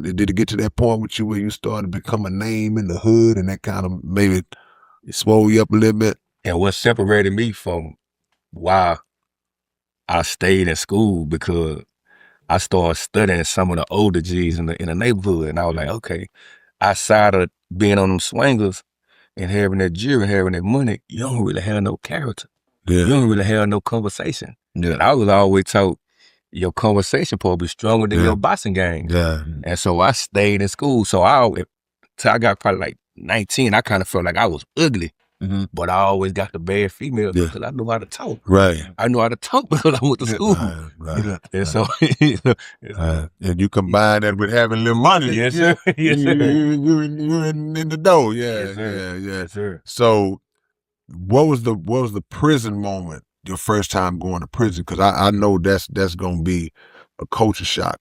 Did it get to that point with you where you started to become a name in the hood and that kind of maybe it swole you up a little bit? And what separated me from why I stayed in school, because I started studying some of the older G's in the neighborhood, and I was like, okay, outside of being on them swingers and having that jewelry, having that money, you don't really have no character. Yeah. You don't really have no conversation. Yeah. And I was always taught your conversation probably stronger than your boxing game. Yeah. And so I stayed in school. So till I got probably like 19, I kind of felt like I was ugly. Mm-hmm. But I always got the bad female because I knew how to talk. Right. I knew how to talk because I went to school. Right. And so, and you combine that with having little money. Yes, sir. Yes, sir. You in the dough. Yeah. Yes, sir. Yes, sir. So, what was the prison moment? Your first time going to prison? Because I know that's gonna be a culture shock.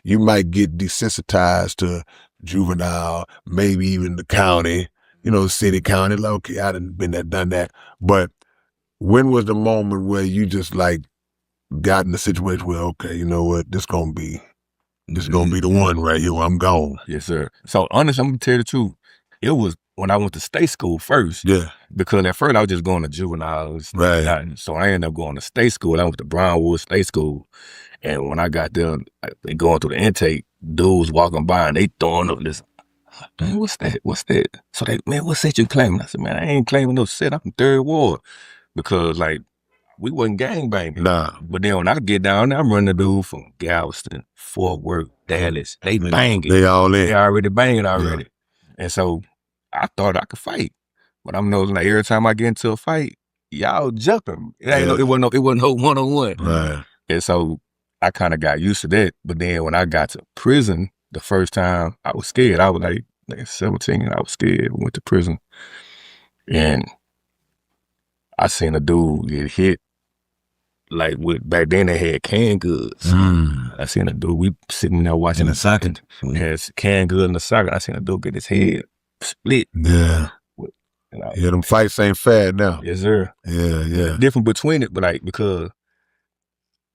You might get desensitized to juvenile, maybe even the county. City, county. Like, okay, I done been there, done that. But when was the moment where you just like got in a situation where, okay, you know what, this gonna be the one right here. I'm gone. Yes, sir. So honestly, I'm gonna tell you the truth. It was when I went to state school first. Yeah. Because at first I was just going to juveniles. Right. So I ended up going to state school. I went to Brownwood State School. And when I got there, going through the intake, dudes walking by and they throwing up this, man, what's that? What's that? So they, man, what set you claiming? I said, man, I ain't claiming no set. I'm from Third Ward. Because like, we wasn't gangbanging. Nah. But then when I get down there, I'm running the dude from Galveston, Fort Worth, Dallas. They banging. They all in. They already banging already. Yeah. And so I thought I could fight. But I'm noticing like every time I get into a fight, y'all jumping. It wasn't no one-on-one. Right. And so I kind of got used to that. But then when I got to prison the first time, I was scared. I was like 17 and I was scared. Went to prison. And I seen a dude get hit. Like back then they had canned goods. I seen a dude, we sitting there watching the socket. Has canned goods in the socket. I seen a dude get his head split. Yeah. Them fights ain't fair now. Yes, sir. Yeah. Different between it, but like, because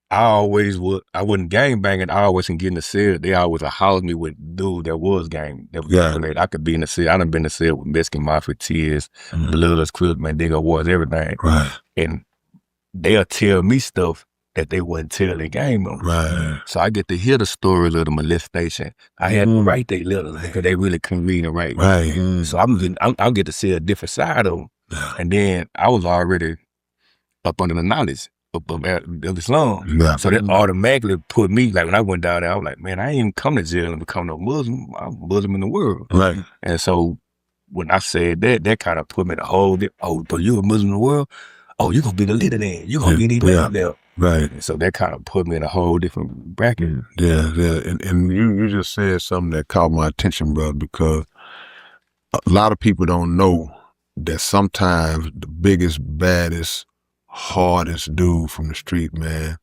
I wasn't gang banging. I always can get in the cell. They always house me with dude that was gang. I could be in the cell. I done been in the cell with Mexican Mafia, Tears, Bloods, Crips, Mandigo Wars, everything. Right. And they'll tell me stuff that they wouldn't tell the gang members. Right. So I get to hear the stories of the molestation. I had to write their letters because they really couldn't read and write. Right. So I'll get to see a different side of them. And then I was already up under the knowledge of Islam. Yeah. So that automatically put me, like when I went down there, I was like, man, I ain't even come to jail and become no Muslim. I'm a Muslim in the world. Right. And so when I said that kind of put me in a whole, but you a Muslim in the world? Oh, you're going to be the leader then. You're going to be the leader there. Right. And so that kind of put me in a whole different bracket. Yeah. And you just said something that caught my attention, brother, because a lot of people don't know that sometimes the biggest, baddest, hardest dude from the street, man,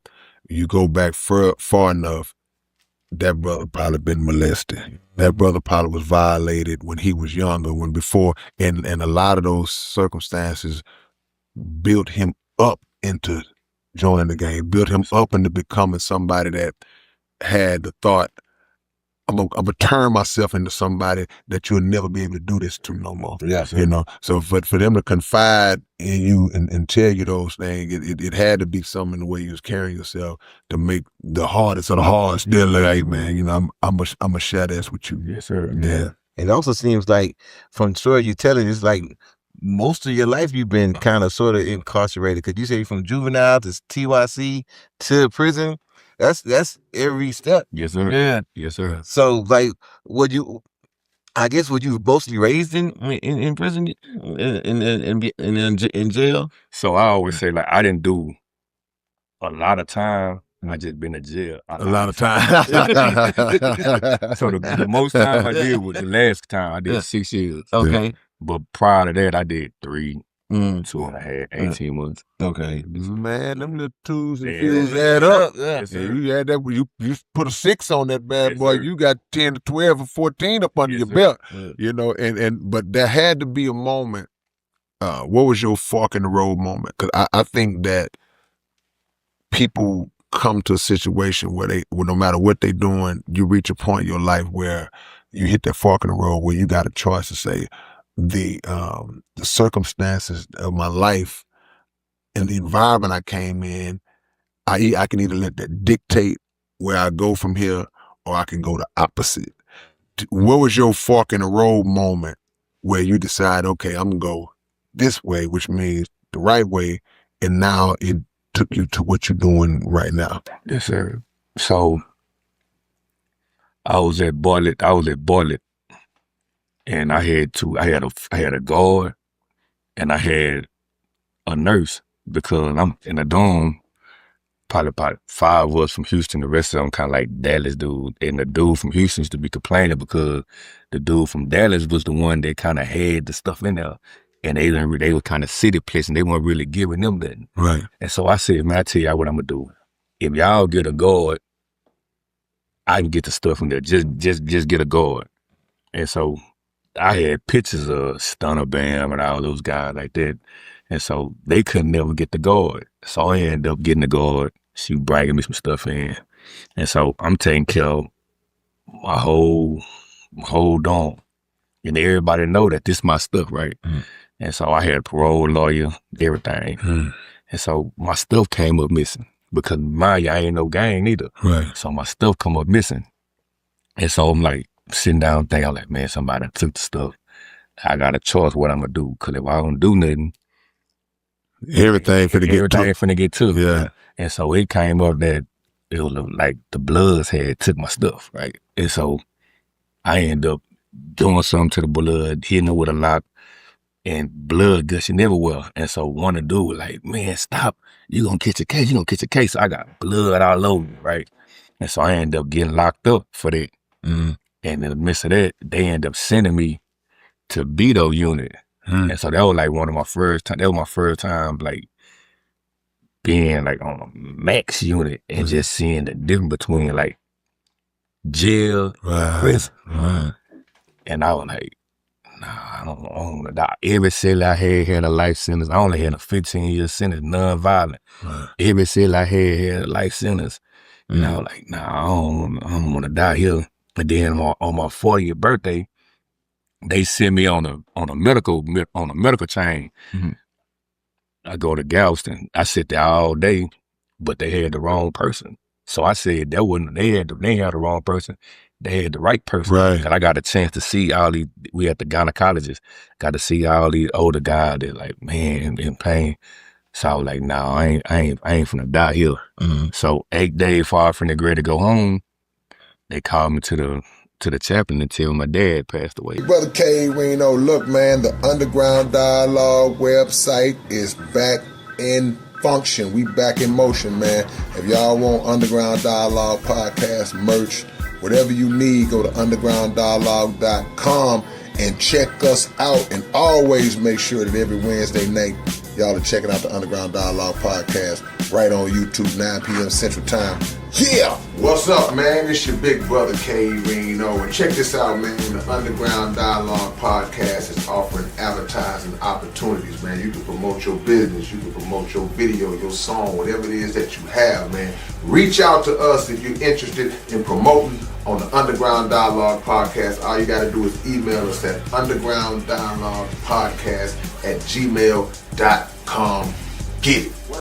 you go back far enough, that brother probably been molested. That brother probably was violated when he was younger, and a lot of those circumstances built him up into joining the game, built him up into becoming somebody that had the thought, I'm gonna turn myself into somebody that you'll never be able to do this to no more. Yes, So for them to confide in you and tell you those things, it had to be something in the way you was carrying yourself to make the hardest of the hard still like, hey man, I'm a share this with you. Yes, sir. Yeah. It also seems like, from story you telling, it's like most of your life you've been kind of sort of incarcerated, because you say from juvenile to TYC to prison. That's every step. Yes, sir. Yeah. Yes, sir. So like, were you mostly raised in prison, in jail? So I always say, like, I didn't do a lot of time. I just been in jail a lot of time. So the most time I did was the last time I did 6 years. Okay. But prior to that, I did 3, 2.5, 18 months. Okay. Man, them little twos and fews add up. Yes, you add that, you put a 6 on that bad boy, you got 10 to 12 or 14 up under your belt. But there had to be a moment. What was your fork in the road moment? Because I think that people come to a situation where no matter what they're doing, you reach a point in your life where you hit that fork in the road where you got a choice to say, the circumstances of my life and the environment I came in, I can either let that dictate where I go from here, or I can go the opposite. What was your fork in the road moment where you decide, okay, I'm gonna go this way, which means the right way, and now it took you to what you're doing right now? Yes, sir. So I was at Bartlett, and I had a guard and I had a nurse, because I'm in a dorm, probably 5 of us from Houston, the rest of them kind of like Dallas dude. And the dude from Houston used to be complaining because the dude from Dallas was the one that kind of had the stuff in there. And they were kind of city place, and they weren't really giving them that. Right. And so I said, man, I tell y'all what I'm gonna do. If y'all get a guard, I can get the stuff from there. Just get a guard. And so I had pictures of Stunner Bam and all those guys like that. And so they couldn't never get the guard. So I ended up getting the guard. She bringing me some stuff in. And so I'm taking care of my whole dorm. And everybody know that this is my stuff, right? Mm. And so I had a parole lawyer, everything. Mm. And so my stuff came up missing. Because I ain't no gang either. Right. So my stuff come up missing. And so I'm like sitting down thinking, I'm like, man, somebody took the stuff. I got a choice what I'm gonna do. Cause if I don't do nothing, everything finna get took. Yeah. And so it came up that it was like the Bloods had took my stuff, right? And so I ended up doing something to the blood, hitting it with a lock, and blood gushing everywhere. And so one of the dude was like, man, stop. You gonna catch a case. So I got blood all over me, right? And so I ended up getting locked up for that. Mm. And in the midst of that, they ended up sending me to Beto unit. Mm. And so that was like my first time like being like on a max unit and just seeing the difference between like jail and prison. Right. And I was like, nah, I don't want to die. Every cell I had a life sentence. I only had a 15-year sentence, non-violent. Right. Every cell I had a life sentence. And I was like, nah, I don't want to die here. And then on my 40th birthday, they sent me on a medical chain. Mm-hmm. I go to Galveston. I sit there all day, but they had the wrong person. So I said they had the wrong person. They had the right person. Right. And I got a chance to see all these. We had the gynecologist. Got to see all these older guys that like, man, in pain. So I was like, no, I ain't finna die here. Mm-hmm. So 8 days before I finna get ready to go home, they called me to the chaplain and tell my dad passed away. Brother K, Reno, look, man, the Underground Dialogue website is back in function. We back in motion, man. If y'all want Underground Dialogue podcast merch, whatever you need, go to undergrounddialogue.com and check us out. And always make sure that every Wednesday night, y'all are checking out the Underground Dialogue podcast right on YouTube, 9 p.m. Central Time. Yeah! What's up, man? It's your big brother, K. Reno. And check this out, man. The Underground Dialogue podcast is offering advertising opportunities, man. You can promote your business. You can promote your video, your song, whatever it is that you have, man. Reach out to us if you're interested in promoting on the Underground Dialogue podcast. All you got to do is email us at undergrounddialoguepodcast@gmail.com. Get it.